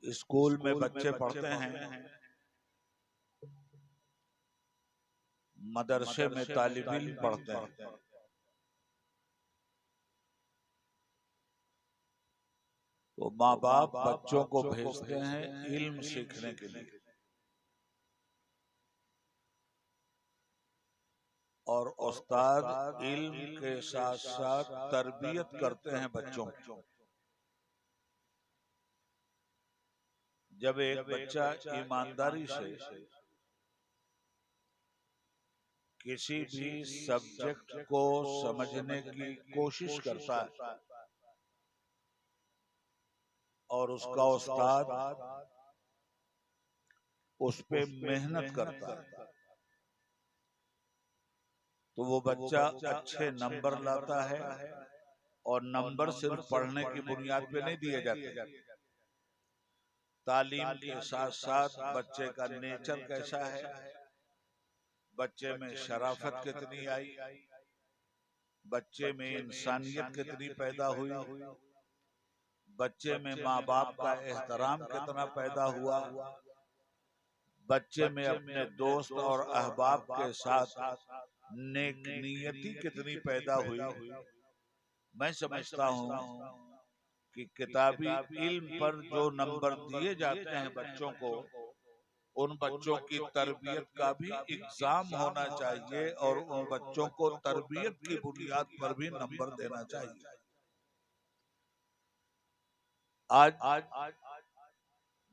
School में बच्चे पढ़ते हैं, मदरसे में तालिब इल्म पढ़ते हैं, तो माँ बाप बच्चों को भेजते हैं इल्म सीखने के लिए, और उस्ताद इल्म के साथ साथ तरबियत करते हैं बच्चों की। जब एक बच्चा ईमानदारी से किसी भी सब्जेक्ट को समझने की कोशिश करता है और उसका उस्ताद उस पे मेहनत करता है, तो वो बच्चा अच्छे नंबर लाता है। और नंबर सिर्फ पढ़ने की बुनियाद पे नहीं दिए जाते, तालीम के साथ साथ बच्चे का नेचर कैसा है, बच्चे में शराफत कितनी आई, बच्चे में इंसानियत कितनी पैदा हुई, बच्चे में माँ बाप का एहतराम कितना पैदा हुआ, बच्चे में अपने दोस्त और अहबाब के साथ नेक नियति कितनी पैदा हुई। मैं समझता हूँ कि किताबी इल्म पर जो नंबर दिए जाते हैं बच्चों को, उन बच्चों की तरबियत का भी एग्जाम होना चाहिए और उन बच्चों को तरबियत की बुनियाद पर भी नंबर देना चाहिए। आज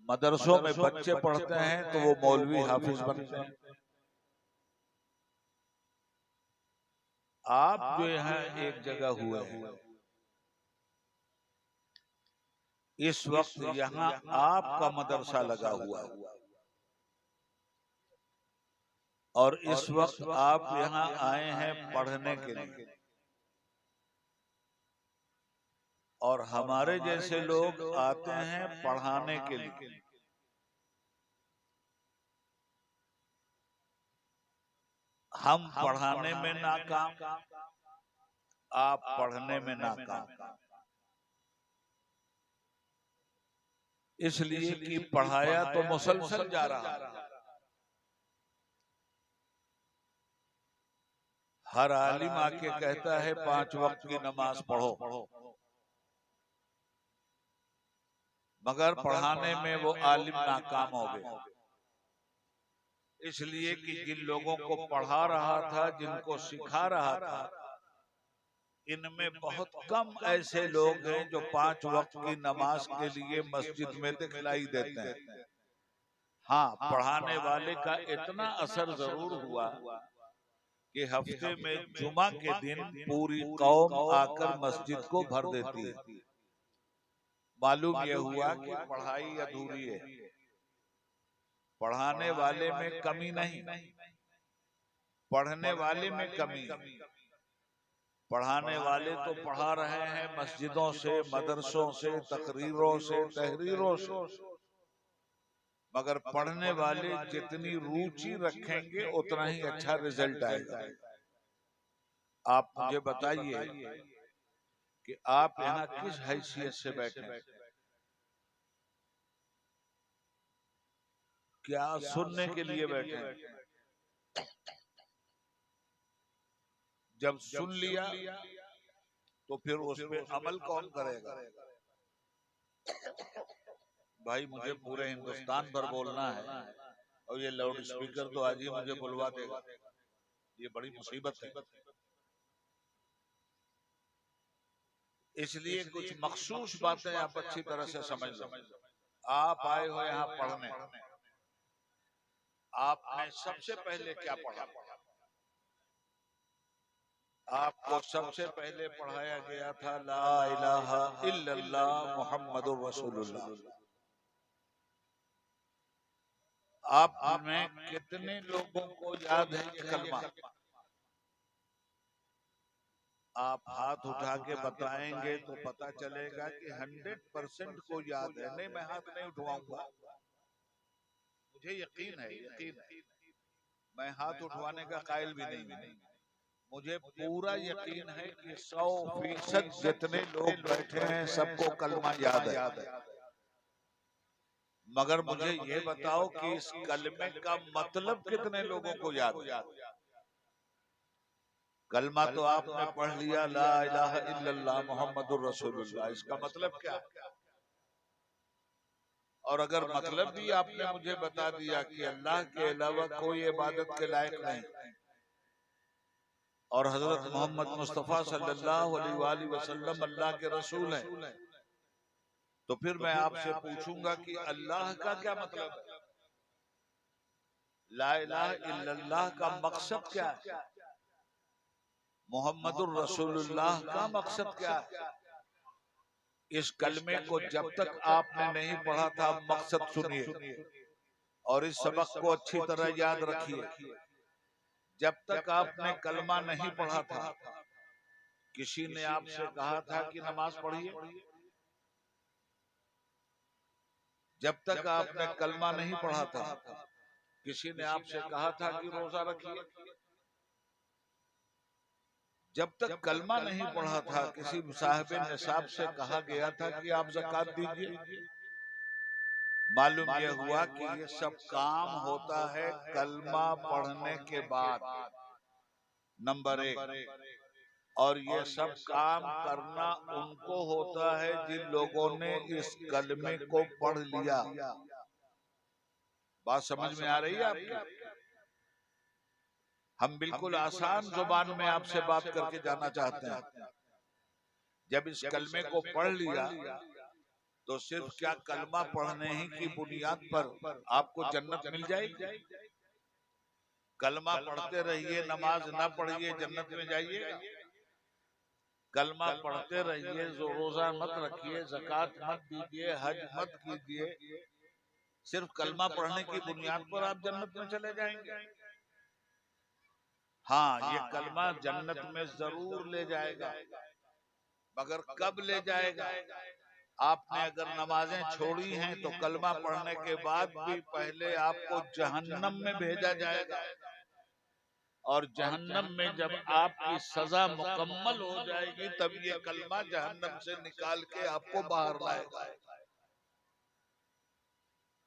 मदरसों में बच्चे पढ़ते हैं तो वो मौलवी हाफिज बनते हैं। आप जो यहाँ एक जगह हुए हैं, इस वक्त यहाँ आपका मदरसा लगा हुआ है और इस वक्त आप यहाँ आए हैं पढ़ने के लिए, और हमारे जैसे लोग आते हैं पढ़ाने के लिए। हम पढ़ाने में नाकाम, आप पढ़ने में नाकाम, इसलिए कि पढ़ाया तो मुसलसल जा रहा है। हर आलिम आके कहता है 5 वक्त की नमाज पढ़ो, मगर पढ़ाने में वो आलिम नाकाम हो गए, इसलिए कि जिन लोगों को पढ़ा रहा था, जिनको सिखा रहा था, इनमें बहुत कम ऐसे लोग हैं जो 5 वक्त की नमाज के लिए मस्जिद में दिखलाई देते हैं। हाँ, पढ़ाने वाले का इतना असर जरूर हुआ कि हफ्ते में जुमा के दिन पूरी कौम आकर मस्जिद को भर देती है। मालूम यह हुआ कि पढ़ाई अधूरी है, पढ़ाने वाले में कमी नहीं, पढ़ने वाले में कमी। पढ़ाने वाले तो पढ़ा रहे हैं मस्जिदों से, मदरसों से, तकरीरों से, तहरीरों से, मगर पढ़ने वाले जितनी रुचि रखेंगे उतना ही अच्छा रिजल्ट आएगा। आप मुझे बताइए कि आप यहाँ किस हैसियत से बैठे, क्या सुनने के लिए बैठे? जब सुन लिया तो फिर उस पे अमल कौन करेगा? भाई मुझे पूरे हिंदुस्तान भर बोलना है और ये लाउड स्पीकर तो आज ही मुझे बुलवा देगा, ये बड़ी मुसीबत है। इसलिए कुछ मखसूस बातें आप अच्छी तरह से समझ लो। आप आए हो यहाँ पढ़ने, आपने सबसे पहले क्या पढ़ा? आपको सबसे पहले पढ़ाया गया था ला इलाहा इल्लल्लाह मुहम्मदुर रसूलुल्लाह। आप में कितने लोगों को याद है ये कलमा? आप हाथ उठा के बताएंगे तो पता चलेगा कि 100% को याद है। नहीं, मैं हाथ नहीं उठवाऊंगा, मुझे यकीन है, यकीन है, मैं हाथ उठवाने का कायल भी नहीं हूं। मुझे पूरा यकीन है कि 100% जितने लोग बैठे हैं सबको कलमा याद है। मगर मुझे ये बताओ कि इस कलमे का मतलब कितने लोगों को याद है? कलमा तो आपने पढ़ लिया, ला इलाहा इल्लल्लाह मुहम्मदुर रसूलुल्लाह, इसका मतलब क्या है? और अगर मतलब भी आपने मुझे बता दिया कि अल्लाह के अलावा कोई इबादत के लायक नहीं और हजरत मोहम्मद मुस्तफा सल्लल्लाहु अलैहि वसल्लम अल्लाह के रसूल हैं, तो फिर मैं आपसे पूछूंगा कि अल्लाह का क्या मतलब है? ला इलाहा इल्लल्लाह का मकसद क्या है? मोहम्मदुर रसूलुल्लाह का मकसद क्या है? इस कलमे को जब तक आपने नहीं पढ़ा था, मकसद सुनिए और इस सबक को अच्छी तरह याद रखिए। जब तक आपने कलमा नहीं पढ़ा था, किसी ने आपसे कहा था कि नमाज पढ़िए? जब तक आपने कलमा नहीं पढ़ा था, किसी ने आपसे कहा था कि रोजा रखिए? जब तक कलमा नहीं पढ़ा था, किसी साहिब निसाब से कहा गया था कि आप ज़कात दीजिए? मालूम यह हुआ कि ये सब काम होता है कलमा पढ़ने के बाद, नंबर एक। और ये सब काम करना उनको होता है जिन लोगों ने इस कलमे को पढ़ लिया। बात समझ में आ रही है आपकी? हम बिल्कुल आसान जुबान में आपसे बात करके जाना चाहते हैं। जब इस कलमे को पढ़ लिया तो सिर्फ क्या कलमा पढ़ने ही की बुनियाद पर आपको जन्नत मिल जाएगी? कलमा पढ़ते रहिए, नमाज ना पढ़िए, जन्नत में जाइएगा? कलमा पढ़ते रहिए, रोजा मत रखिए, ज़कात मत दीजिए, हज मत कीजिए, सिर्फ कलमा पढ़ने की बुनियाद पर आप जन्नत में चले जाएंगे? हाँ, ये कलमा जन्नत में जरूर ले जाएगा, मगर कब ले जाएगा? आपने अगर नमाजें छोड़ी हैं तो कलमा पढ़ने के बाद भी पहले आपको जहन्नम में भेजा जाएगा, और जहन्नम में जब आपकी सजा मुकम्मल हो जाएगी तब ये कलमा जहन्नम से निकाल के आपको बाहर लाएगा।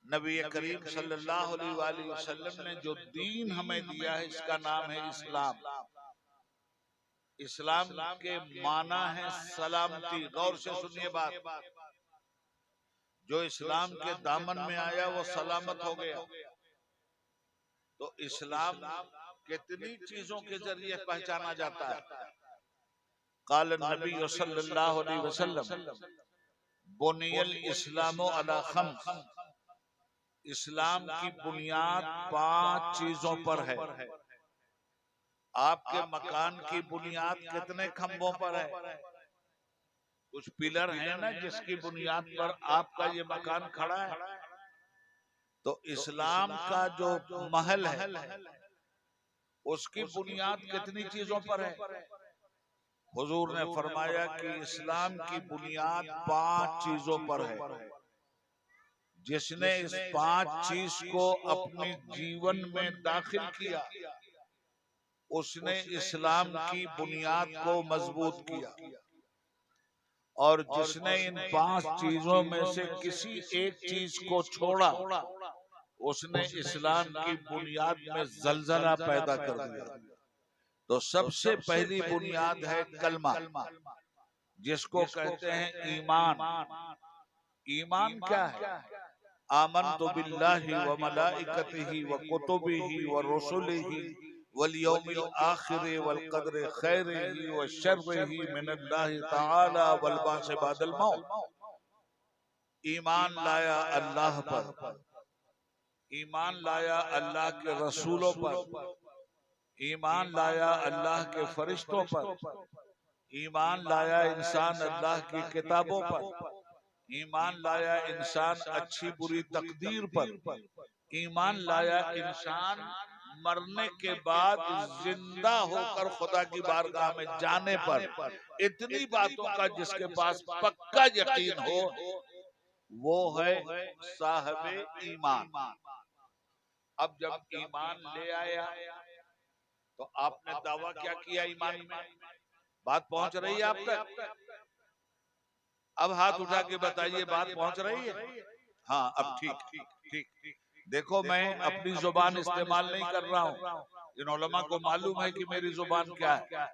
नबी करीम सल्लल्लाहु अलैहि वसल्लम ने जो दीन हमें दिया है, इसका नाम है इस्लाम। इस्लाम के माना है सलामती। गौर से सुनिए बात, जो इस्लाम के दामन में आया वो सलामत हो गया। तो इस्लाम कितनी चीजों के जरिए पहचाना जाता है? क़ाल नबी सल्लल्लाहु अलैहि वसल्लम बुनियल इस्लामु अला खम्स, इस्लाम की बुनियाद 5 चीजों पर है। आपके मकान की बुनियाद कितने खंभों पर है? कुछ पिलर है ना जिसकी बुनियाद पर आपका ये मकान खड़ा है। तो इस्लाम का जो महल है उसकी बुनियाद कितनी चीजों पर है? हुजूर ने फरमाया कि इस्लाम की बुनियाद 5 चीजों पर है। जिसने इस 5 चीज को अपने जीवन में दाखिल किया, उसने इस्लाम की बुनियाद को मजबूत किया। और जिसने इन 5 चीजों में से किसी एक चीज को छोड़ा, उसने इस्लाम की बुनियाद में जलजला पैदा कर दिया। तो सबसे पहली बुनियाद है कलमा, जिसको कहते हैं ईमान। ईमान क्या है? आमन्तु बिल्लाहि व मलाइकतिही व कुतुबिही व रुसुलिही वल यौमिल आखिरि वल क़द्रि खैरिही व शर्रिही मिनल्लाहि तआला वल बास बादल मौत। ईमान लाया अल्लाह पर, ईमान लाया अल्लाह के रसूलों पर, ईमान लाया अल्लाह के फरिश्तों पर, ईमान लाया इंसान अल्लाह की किताबों पर, ईमान लाया इंसान अच्छी बुरी तकदीर पर, ईमान लाया इंसान मरने के बाद जिंदा होकर खुदा की बारगाह में जाने पर। इतनी बातों का जिसके पास पक्का यकीन हो, वो है साहिब ईमान। अब जब ईमान ले आया तो आपने दावा क्या किया ईमान में? बात पहुंच रही है आप तक? अब हाथ उठा के बताइए, बात पहुंच रही है? हाँ अब ठीक ठीक। देखो मैं अपनी जुबान इस्तेमाल नहीं कर रहा हूँ, इन उलमा को मालूम है कि मेरी जुबान क्या है।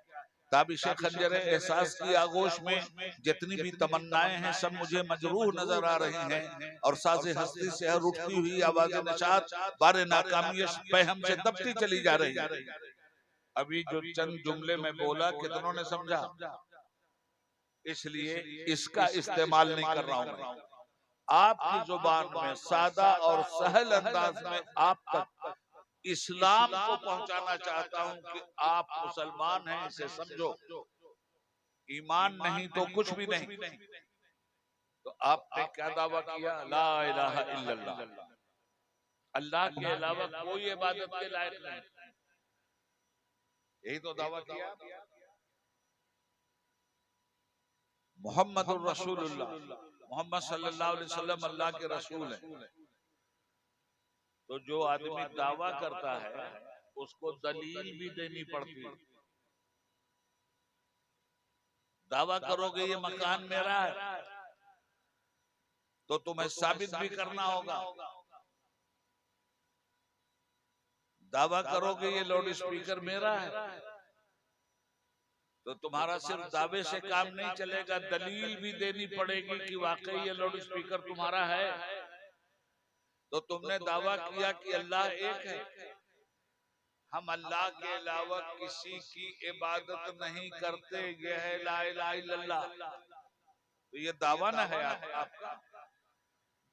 ताबिश खंजर एहसास की आगोश में जितनी भी तमन्नाएं हैं सब मुझे मजरूह नजर आ रही हैं, और साज़े हस्ती से हर उठती हुई आवाज़ निशात बारे नाकामी पे हमसे दबती चली जा रही है। अभी जो चंद जुमले में बोला कितनों ने समझा, इसलिए इसका इस्तेमाल नहीं कर रहा हूं मैं। आपकी जुबान में सादा और सहल अंदाज में आप तक इस्लाम को पहुंचाना चाहता हूं कि आप मुसलमान हैं, इसे समझो। ईमान नहीं तो कुछ भी नहीं। तो आपने क्या दावा किया? ला इलाहा इल्लल्लाह, अल्लाह के अलावा कोई इबादत के लायक नहीं, यही तो दावा किया। मोहम्मदुर रसूलुल्लाह, मोहम्मद सल्लल्लाहु अलैहि वसल्लम अल्लाह के रसूल हैं। तो जो आदमी दावा करता है उसको दलील भी देनी पड़ती है। दावा करोगे ये मकान मेरा है तो तुम्हें साबित भी करना होगा। दावा करोगे ये लाउड स्पीकर मेरा है तो तुम्हारा सिर्फ दावे से काम नहीं चलेगा, दलील भी देनी पड़ेगी कि वाकई ये लाउड स्पीकर तुम्हारा है। तो तुमने दावा किया कि अल्लाह एक है, हम अल्लाह के अलावा किसी की इबादत नहीं करते, यह है ला इलाहा इल्लल्लाह। तो ये दावा ना है आपका।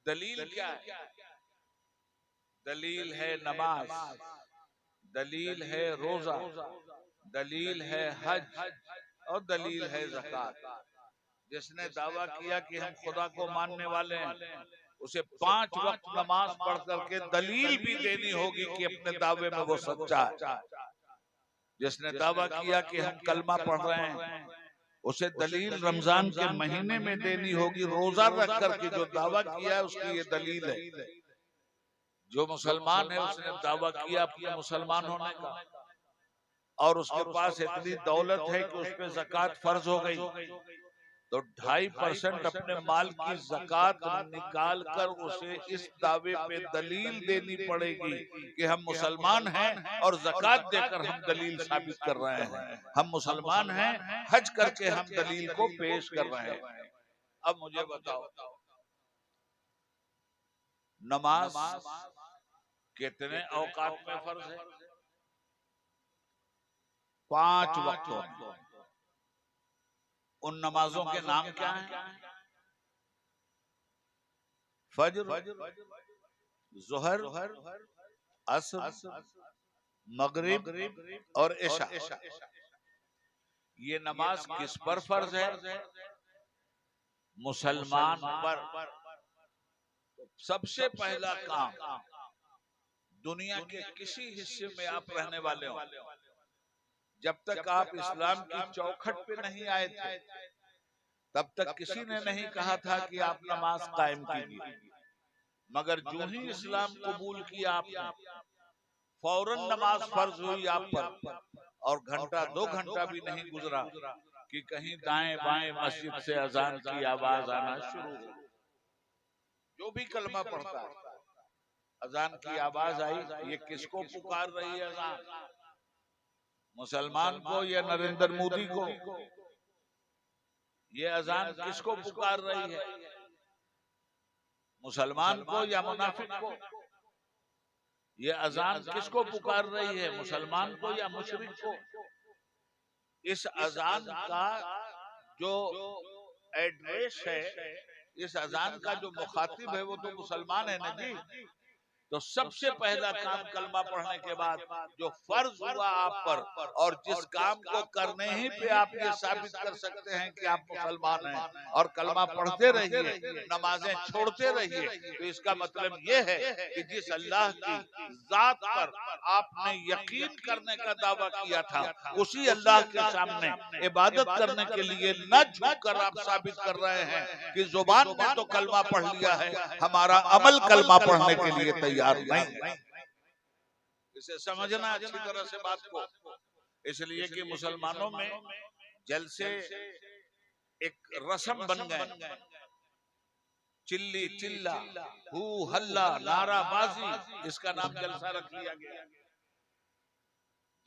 दलील क्या है? दलील है नमाज, दलील है रोजा, दलील है हज, और दलील है ज़कात। जिसने दावा किया कि हम खुदा को मानने वाले हैं उसे 5 वक्त नमाज पढ़ करके दलील भी देनी होगी कि अपने दावे में वो सच्चा है। जिसने दावा किया कि हम कलमा पढ़ रहे हैं उसे दलील रमजान के महीने में देनी होगी, रोजा रख करके जो दावा किया है उसकी ये दलील है। जो मुसलमान है उसने दावा किया अपने मुसलमान होने का, और उसके पास इतनी दौलत है कि उस पर ज़कात फर्ज हो गई, तो 2.5% अपने माल की ज़कात निकाल कर उसे इस दावे पे दलील देनी पड़ेगी कि हम मुसलमान हैं और ज़कात देकर हम दलील साबित कर रहे हैं, हम मुसलमान हैं, हज करके हम दलील को पेश कर रहे हैं। अब मुझे बताओ नमाज कितने औकात में फर्ज है? 5 वक्तों में। उन नमाजों के नाम क्या हैं? फज्र, ज़ोहर, असर, मगरिब और इशा। ये नमाज किस पर फर्ज है? मुसलमान पर। सबसे पहला काम, दुनिया के किसी हिस्से में आप रहने वाले हो, जब तक आप इस्लाम की चौखट पे नहीं आए थे तब तक किसी ने नहीं कहा था कि आप नमाज कायम कीजिए। मगर जो ही इस्लाम कबूल किया आपने, फौरन नमाज फर्ज हुई आप पर, और घंटा 2 घंटा भी नहीं गुजरा कि कहीं दाएं बाएं मस्जिद से अजान की आवाज आना शुरू हो। जो भी कलमा पढ़ता है अजान की आवाज आई, ये किसको पुकार रही है अजान? मुसलमान को या नरेंद्र मोदी को? ये अजान किसको पुकार रही है? मुसलमान को या मुनाफिक को? ये अजान किसको पुकार रही है? मुसलमान को या मुशरिक को? इस अजान का जो एड्रेस है, इस अजान का जो मुखातिब है वो तो मुसलमान है ना जी। तो सबसे पहला काम कलमा पढ़ने के बाद जो फर्ज हुआ आप पर, और जिस काम को करने ही पे आप ये साबित कर सकते हैं कि आप मुसलमान हैं और कलमा पढ़ते रहिए, नमाजें छोड़ते रहिए, तो इसका मतलब ये है कि जिस अल्लाह की जात पर आपने यकीन करने का दावा किया था उसी अल्लाह के सामने इबादत करने के लिए न झुककर आप साबित कर रहे हैं कि जुबान में तो कलमा पढ़ लिया है, हमारा अमल कलमा पढ़ने के लिए तैयार नहीं। इसे समझना अच्छी तरह से बात को। इसलिए कि मुसलमानों में जलसे एक रस्म बन गए चिल्ली चिल्ला, हू हल्ला, नाराबाजी, इसका नाम जलसा रख लिया गया।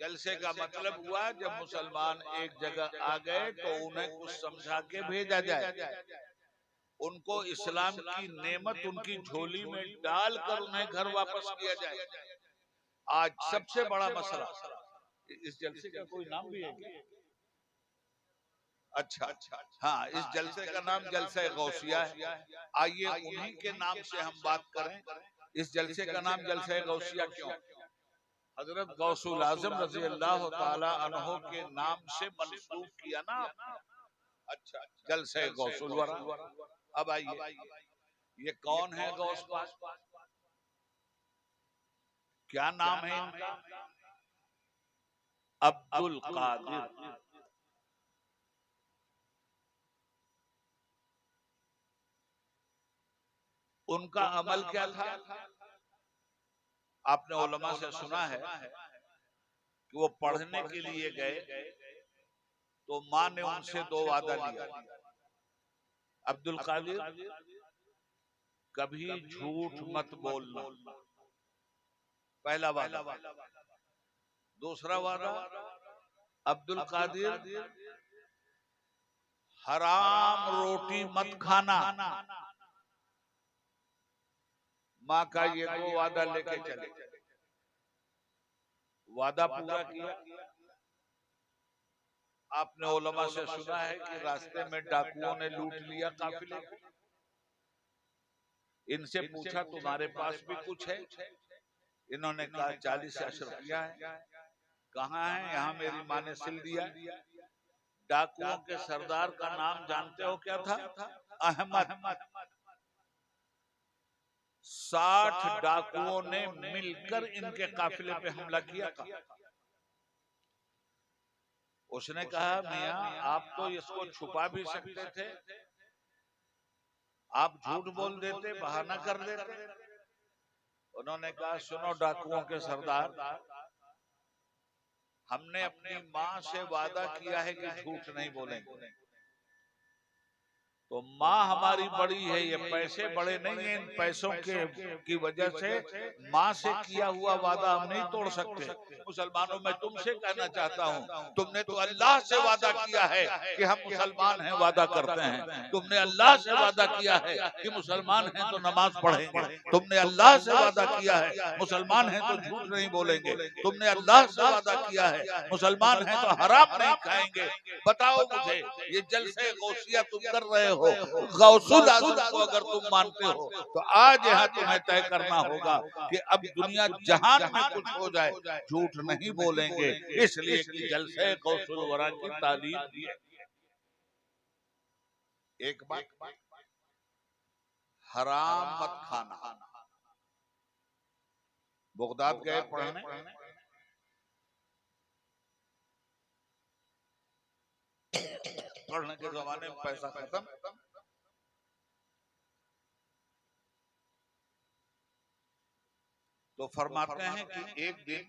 जलसे का मतलब हुआ जब मुसलमान एक जगह आ गए तो उन्हें कुछ समझा के भेजा जाए, उनको इस्लाम की नेमत उनकी झोली में डालकर उन्हें घर वापस किया जाए। आज सबसे बड़ा मसला, इस जलसे का कोई नाम भी है क्या? अच्छा, हाँ, इस जलसे का नाम जलसा गौसिया है। आइए उन्हीं के नाम से हम बात करें। इस जलसे का नाम जलसा गौसिया क्यों? हजरत गौसुल आजम रजी अल्लाह ताला अन्हो के नाम से मंसूब किया ना। अच्छा, जलसे गौसुल वरा। अब आइए, ये कौन है गौस पाक? क्या नाम है इनका? अब्दुल कादिर। उनका अमल क्या था? आपने उलमा से सुना है कि वो पढ़ने के लिए गए तो माँ ने उनसे 2 वादा लिया। अब्दुल कादिर, कभी झूठ मत बोलना, पहला वादा। दूसरा वादा, अब्दुल कादिर हराम रोटी मत खाना। माँ का ये 2 वादा लेके चले, वादा पूरा किया। आपने उलमा से सुना है कि रास्ते में डाकुओं ने लूट लिया काफिले। इनसे पूछा तुम्हारे पास भी कुछ है? इन्होंने कहा 40 अशरफिया है। कहाँ है? यहाँ मेरी माँ ने सिल दिया। डाकुओं के सरदार का नाम जानते हो क्या था? अहमद। 60 डाकुओं ने मिलकर इनके काफिले पे हमला किया था। उसने कहा मियां, आप तो इसको छुपा भी सकते थे, आप झूठ बोल देते, बहाना कर देते। उन्होंने कहा सुनो डाकुओं के सरदार, हमने अपनी माँ से वादा किया है कि झूठ नहीं बोलेंगे। तो माँ हमारी बड़ी है, ये पैसे बड़े नहीं है, इन पैसों के की वजह से माँ से किया हुआ वादा हम नहीं तोड़ सकते। मुसलमानों, मैं तुमसे कहना चाहता हूँ, तुमने तो अल्लाह से वादा किया है कि हम मुसलमान हैं, वादा करते हैं। तुमने अल्लाह से वादा किया है कि मुसलमान हैं तो नमाज पढ़ेंगे। तुमने अल्लाह से वादा किया है मुसलमान हैं तो झूठ नहीं बोलेंगे। तुमने अल्लाह से वादा किया है मुसलमान हैं तो हराम नहीं खाएंगे। बताओ मुझे, ये जलसे गौसिया तुम कर रहे हो, गौसुल आजम को अगर तुम मानते हो तो आज यहाँ तुम्हें तय करना होगा कि अब दुनिया जहान में कुछ हो जाए झूठ नहीं बोलेंगे, इसलिए कि जलसे गौसुल वरा की तालीम दी है। एक बात, हराम मत खाना। बगदाद गए पढ़ने, पढ़ने के जमाने में पैसा खत्म, तो फरमाते हैं कि एक दिन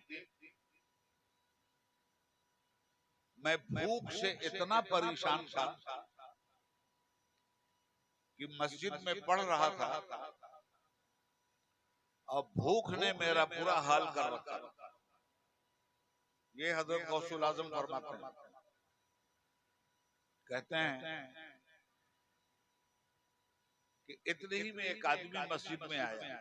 मैं भूख से इतना परेशान था कि मस्जिद में पढ़ रहा था और भूख ने मेरा बुरा हाल कर रखा। ये हजरत गौसुल आजम फरमाते हैं, कहते हैं कि इतने ही में एक आदमी मस्जिद में आया,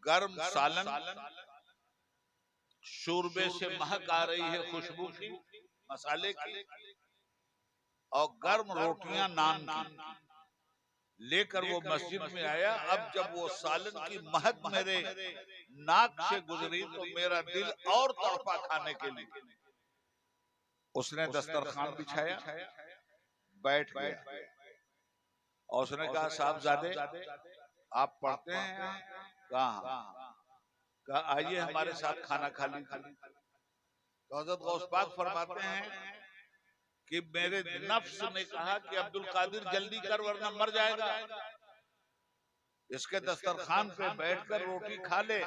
गर्म सालन, शोरबे से महक आ रही है, खुशबू की, मसाले की, और गर्म रोटियां नान की लेकर वो मस्जिद में आया। अब जब वो सालन की महक मेरे नाक से गुजरी तो मेरा दिल और तड़पा खाने के लिए। उसने दस्तरखान बिछाया, बैठ गया और उसने कहा साहबजादे आप पढ़ते हैं? कहा आइए हमारे साथ खाना खा लीजिए। तो हजरत गौस पाक फरमाते हैं कि मेरे नफ्स ने कहा कि अब्दुल कादिर जल्दी कर वरना मर जाएगा, इसके दस्तरखान पे बैठकर रोटी खा ले।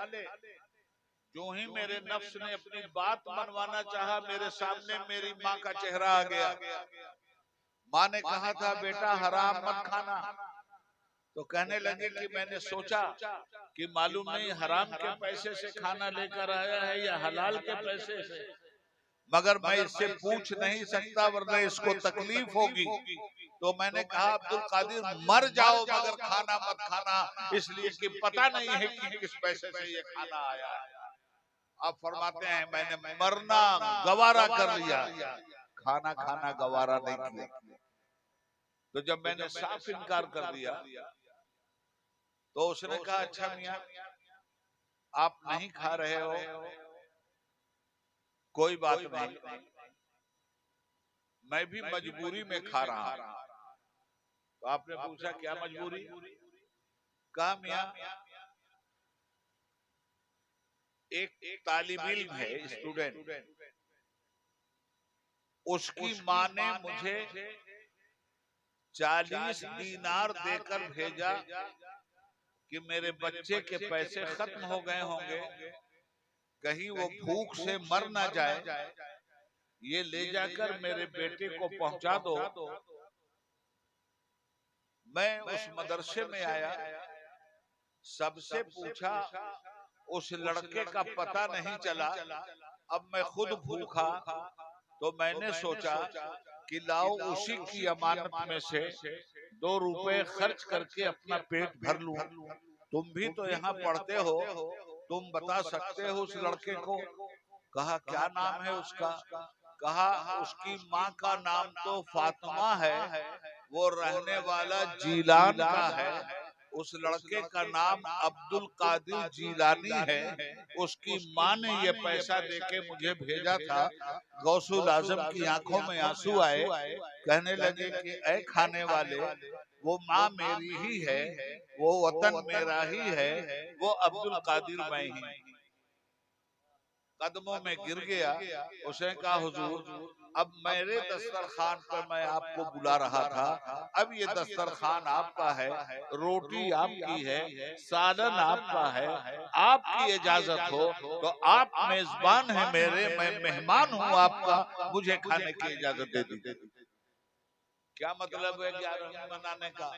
जो ही मेरे नफ्स ने अपनी बात मनवाना चाहा, मेरे सामने मेरी माँ का चेहरा आ गया। माँ ने कहा था बेटा हराम मत खाना, तो कहने लगे कि मैंने सोचा कि मालूम नहीं हराम के पैसे से खाना लेकर आया है या हलाल के पैसे से, मगर मैं इससे पूछ नहीं सकता वरना इसको तकलीफ होगी। तो मैंने कहा अब्दुल कादिर मर जाओ मगर खाना मत खाना, इसलिए कि पता नहीं है कि किस पैसे से ये खाना आया है। आप फरमाते हैं मैंने मरना गवारा कर लिया, खाना खाना गवारा नहीं किया। तो जब मैंने साफ इनकार कर दिया तो उसने कहा अच्छा मियां आप नहीं खा रहे हो, कोई बात नहीं, मैं भी मजबूरी में खा रहा हूं। तो आपने पूछा क्या मजबूरी? कहा मियां एक तालिब इल्म है, स्टूडेंट, उसकी माँ ने मुझे 40 दीनार देकर भेजा कि मेरे बच्चे के पैसे खत्म हो गए होंगे, कहीं वो भूख से मर ना जाए, ये ले जाकर मेरे बेटे को पहुंचा दो। मैं उस मदरसे में आया, सबसे पूछा, उस लड़के का पता नहीं चला। अब मैं खुद भूखा, तो मैंने सोचा कि लाओ उसी की अमानत में से 2 रुपए खर्च करके अपना पेट भर लूं। तुम भी तो यहाँ पढ़ते हो, तुम बता सकते हो उस लड़के को। कहा क्या नाम है उसका? कहा उसकी माँ का नाम तो फातिमा है, वो रहने वाला जीलान का है। उस लड़के का नाम अब्दुल कादिर जीलानी है। उसकी माँ ने ये पैसा देके मुझे भेजा था। गौसुल आजम की आंखों में आंसू आए, कहने लगे कि ऐ खाने वाले, वो माँ मेरी ही है, वो वतन मेरा ही है, वो अब्दुल कादिर मैं ही। कदमों में गिर गया। उसने कहा हुजूर अब मेरे दस्तरखान पर मैं आपको बुला रहा था, अब ये दस्तरखान आपका है, रोटी आपकी है, सालन आपका है, आपकी इजाजत हो तो आप मेजबान है मेरे, मैं मेहमान हूँ आपका, मुझे खाने की इजाजत दे दीजिए। क्या मतलब है 11वीं मनाने का?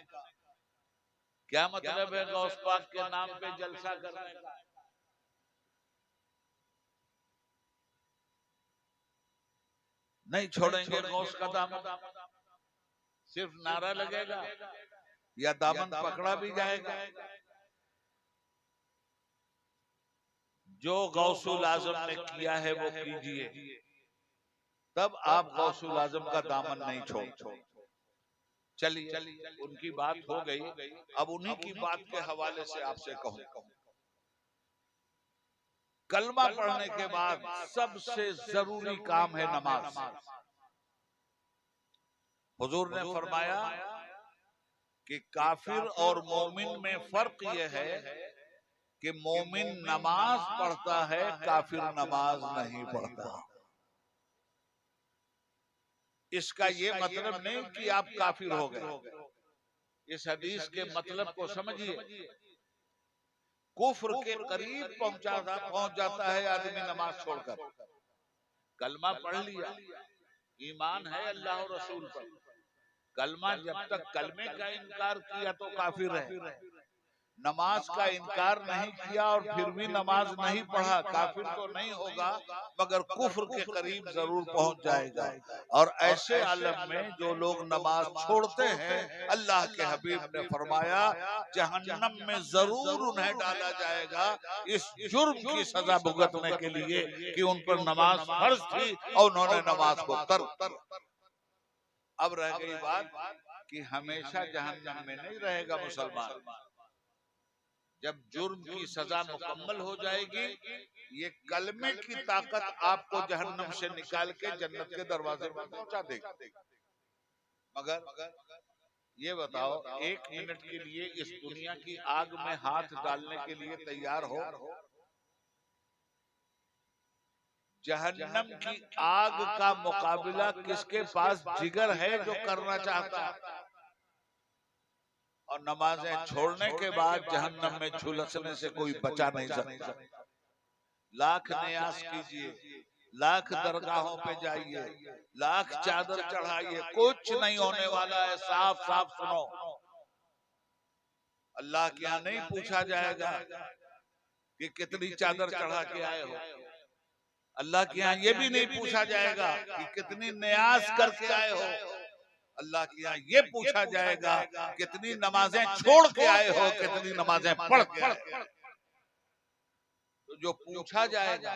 क्या मतलब है गौस पाक के नाम पे जलसा करने का? नहीं छोड़ेंगे गौस का दामन, सिर्फ नारा लगेगा या दामन पकड़ा भी जाएगा। जो गौसुल आजम ने किया है वो कीजिए, तब आप गौसुल आजम का दामन नहीं छोड़। चलिए उनकी बात हो गई, अब उन्हीं की बात के हवाले से आपसे कहूं। कलमा पढ़ने के बाद सबसे जरूरी काम है नमाज। हुजूर ने फरमाया कि काफिर और मोमिन में फर्क यह है कि मोमिन नमाज पढ़ता है, काफिर नमाज नहीं पढ़ता। इसका ये मतलब नहीं कि आप काफिर हो गए। इस हदीस के मतलब को समझिए। कुफ्र के करीब पहुंच जाता है आदमी नमाज छोड़कर। कलमा पढ़ लिया, ईमान है अल्लाह और रसूल पर, कलमा जब तक कलमे का इनकार किया तो काफिर है, नमाज का इनकार नहीं किया और फिर भी नमाज नहीं पढ़ा, काफिर तो नहीं होगा मगर कुफ्र के करीब जरूर पहुंच जाएगा। और ऐसे आलम में जो लोग नमाज छोड़ते हैं, अल्लाह के हबीब ने फरमाया जहन्नम में जरूर उन्हें डाला जाएगा, इस जुर्म की सजा भुगतने के लिए कि उन पर नमाज फर्ज थी और उन्होंने नमाज को तर्क। अब रह गई बात कि हमेशा जहन्नम में नहीं रहेगा मुसलमान। जब जुर्म की सजा मुकम्मल हो जाएगी, ये कलमे की ताकत आपको जहन्नम से निकाल के जन्नत के दरवाजे पर पहुंचा देगी। मगर ये बताओ, 1 मिनट के लिए इस दुनिया की आग में हाथ डालने के लिए तैयार हो? जहन्नम की आग का मुकाबला किसके पास जिगर है जो करना चाहता है? और नमाजें छोड़ने के बाद जहन्नम में झुलसने से कोई बचा नहीं सकता। लाख न्यास कीजिए, लाख दरगाहों पे जाइए, लाख चादर चढ़ाइए, कुछ नहीं होने वाला है। साफ साफ सुनो, अल्लाह के यहाँ नहीं पूछा जाएगा कि कितनी चादर चढ़ा के आए हो। अल्लाह के यहाँ ये भी नहीं पूछा जाएगा कि कितनी न्याज करके आए हो। अल्लाह के यहाँ ये पूछा जाएगा कितनी नमाजें छोड़ के आए हो, कितनी नमाजें पढ़ के आए हो। तो जो पूछा जाएगा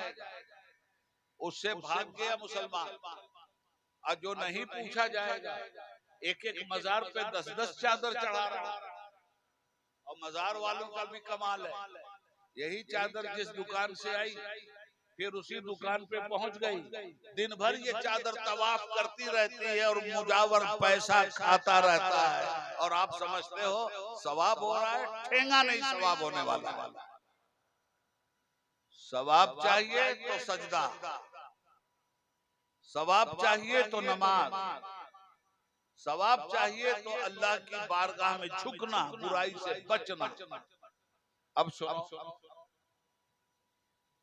उससे भाग गया मुसलमान। और जो नहीं पूछा जाएगा, एक एक मजार पे 10-10 चादर चढ़ा रहा। और मजार वालों का भी कमाल है, यही चादर जिस दुकान से आई फिर उसी दुकान पे पहुंच गई। दिन भर ये चादर तवाफ करती रहती है और मुजावर पैसा खाता रहता है। और आप समझते हो सवाब हो रहा है? ठेंगा नहीं सवाब होने वाला। सवाब चाहिए तो सजदा, सवाब चाहिए तो नमाज, सवाब चाहिए तो अल्लाह की बारगाह में झुकना, बुराई से बचना। अब सुनो,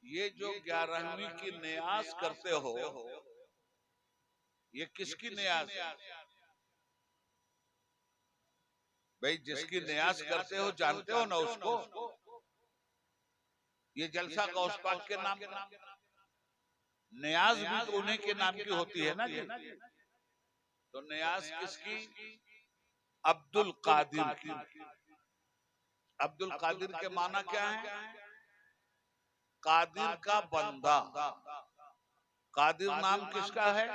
ये जो 11वीं की नियाज करते हो, ये किसकी नियाज है भाई? जिसकी नियाज करते हो जानते हो ना उसको। ये जलसा गौस पाक के नाम का, नियाज भी तो उन्हीं के नाम की होती है ना जी। तो नियाज किसकी? अब्दुल कादिर की। अब्दुल कादिर के माना क्या है? कादिर का बंदा। कादिर नाम किसका है?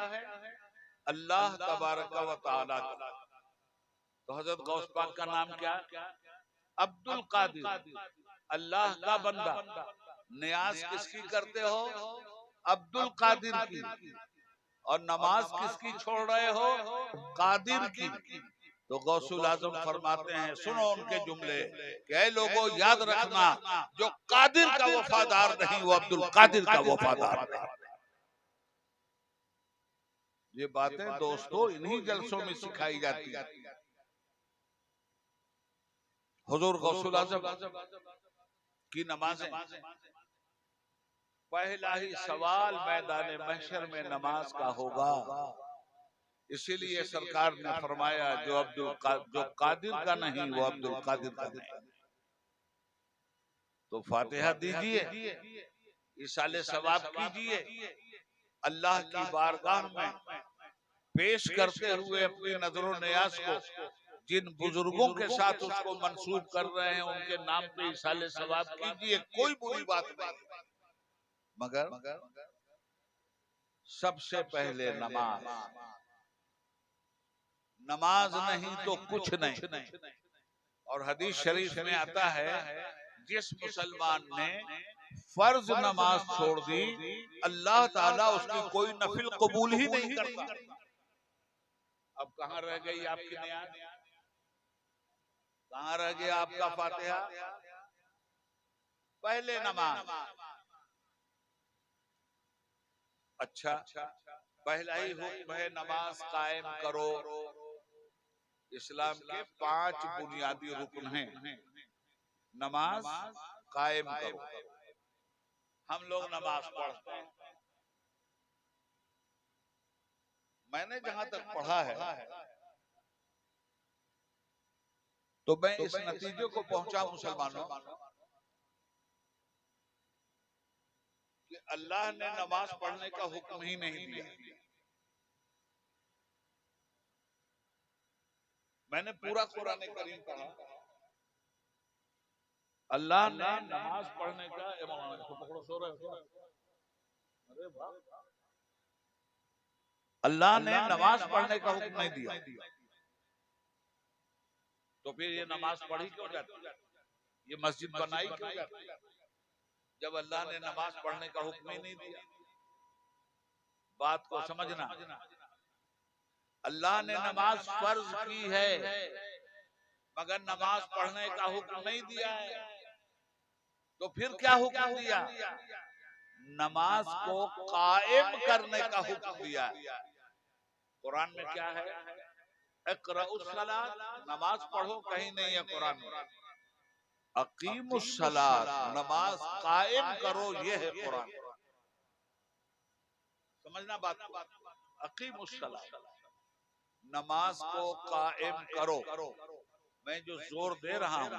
अल्लाह तबारक व तआला का। तो हजरत गौस पाक का नाम क्या? अब्दुल कादिर, अल्लाह का बंदा। नियाज किसकी करते हो? अब्दुल कादिर की। और नमाज किसकी छोड़ रहे हो? कादिर की। तो गौसुल आजम फरमाते हैं, सुनो उनके जुमले कि ऐ लोगों याद रखना, जो कादिर का वफादार नहीं वो अब्दुल कादिर का वफादार नहीं। ये बातें दोस्तों इन्हीं जलसों में सिखाई जाती है। हुजूर गौसुल आजम की नमाजें, पहला ही सवाल मैदान महशर में नमाज का होगा। इसीलिए सरकार ने फरमाया जो कादिर का नहीं वो अब्दुल कादिर का नहीं। तो फातिहा दीजिए, इसाले सवाब कीजिए, अल्लाह की बारगाह में पेश करते हुए अपनी नजरों नियाज को जिन बुजुर्गों के साथ उसको मंसूब कर रहे हैं उनके नाम पे इसाले सवाब कीजिए, कोई बुरी बात नहीं। मगर सबसे पहले नमाज, नमाज नहीं तो कुछ नहीं। और हदीस शरीफ में आता है, जिस मुसलमान ने फर्ज नमाज छोड़ दी अल्लाह ताला उसकी कोई नफिल कबूल ही नहीं करता। अब कहाँ रह गई आपकी नियाज? कहाँ रह गया आपका फातिहा? पहले नमाज। अच्छा, पहला ही हुक्म है नमाज कायम करो। इस्लाम के 5 बुनियादी रुकन हैं, नमाज कायम करो। हम लोग नमाज पढ़ते हैं, मैंने जहां तक पढ़ा है तो मैं इस नतीजे को पहुंचा मुसलमानों कि अल्लाह ने नमाज पढ़ने का हुक्म ही नहीं दिया। मैंने पूरा कुरान करीम पढ़ा, अल्लाह ने नमाज पढ़ने का, अल्लाह ने नमाज पढ़ने का हुक्म नहीं दिया। तो फिर ये नमाज पढ़ी क्यों जाती? ये मस्जिद बनाई क्यों जाती जब अल्लाह ने नमाज पढ़ने का हुक्म ही नहीं दिया? बात को समझना, अल्लाह ने नमाज फर्ज की है मगर नमाज पढ़ने का हुक्म नहीं दिया है। तो फिर क्या हुक्म दिया? नमाज को कायम करने का हुक्म दिया। कुरान में क्या है? इक़राउस्सलात, नमाज पढ़ो, कहीं नहीं है कुरान में। अकीमुस्सलात, नमाज कायम करो, ये है कुरान। समझना बात को। अकीमुस्सलात, नमाज को कायम करो। मैं जो जोर दे रहा हूं